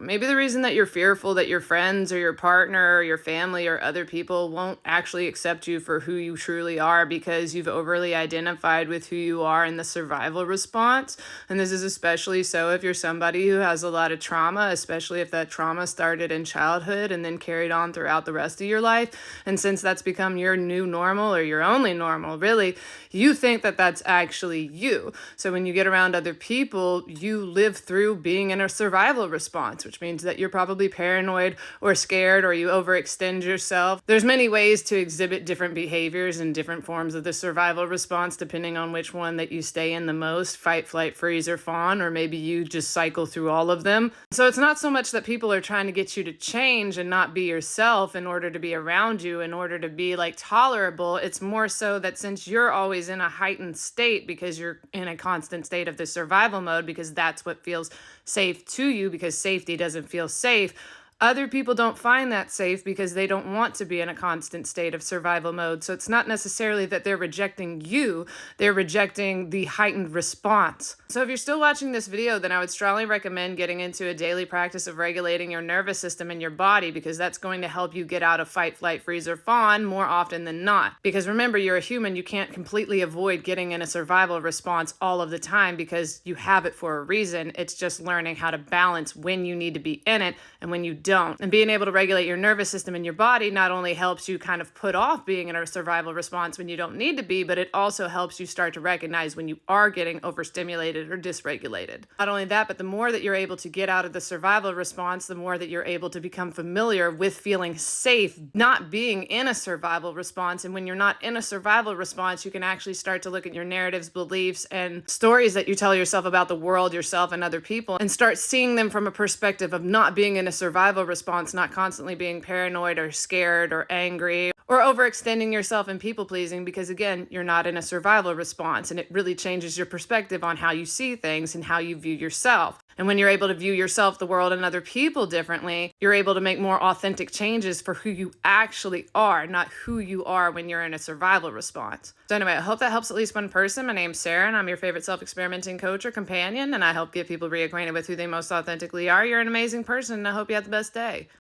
Maybe the reason that you're fearful that your friends or your partner or your family or other people won't actually accept you for who you truly are because you've overly identified with who you are in the survival response. And this is especially so if you're somebody who has a lot of trauma, especially if that trauma started in childhood and then carried on throughout the rest of your life. And since that's become your new normal or your only normal, really, you think that that's actually you. So when you get around other people, you live through being in a survival response, which means that you're probably paranoid or scared or you overextend yourself. There's many ways to exhibit different behaviors and different forms of the survival response depending on which one that you stay in the most: fight, flight, freeze, or fawn, or maybe you just cycle through all of them. So it's not so much that people are trying to get you to change and not be yourself in order to be around you, in order to be like tolerable. It's more so that since you're always in a heightened state because you're in a constant state of the survival mode, because that's what feels safe to you, because safety doesn't feel safe, other people don't find that safe because they don't want to be in a constant state of survival mode. So it's not necessarily that they're rejecting you, they're rejecting the heightened response. So if you're still watching this video, then I would strongly recommend getting into a daily practice of regulating your nervous system and your body, because that's going to help you get out of fight, flight, freeze, or fawn more often than not. Because remember, you're a human, you can't completely avoid getting in a survival response all of the time because you have it for a reason. It's just learning how to balance when you need to be in it and when you don't. And being able to regulate your nervous system and your body not only helps you kind of put off being in a survival response when you don't need to be, but it also helps you start to recognize when you are getting overstimulated or dysregulated. Not only that, but the more that you're able to get out of the survival response, the more that you're able to become familiar with feeling safe, not being in a survival response. And when you're not in a survival response, you can actually start to look at your narratives, beliefs, and stories that you tell yourself about the world, yourself, and other people, and start seeing them from a perspective of not being in a survival response, not constantly being paranoid or scared or angry or overextending yourself and people pleasing, because again, you're not in a survival response, and it really changes your perspective on how you see things and how you view yourself. And when you're able to view yourself, the world, and other people differently, you're able to make more authentic changes for who you actually are, not who you are when you're in a survival response. So anyway, I hope that helps at least one person. My name's Sarah, and I'm your favorite self-experimenting coach or companion, and I help get people reacquainted with who they most authentically are. You're an amazing person, and I hope you have the best day.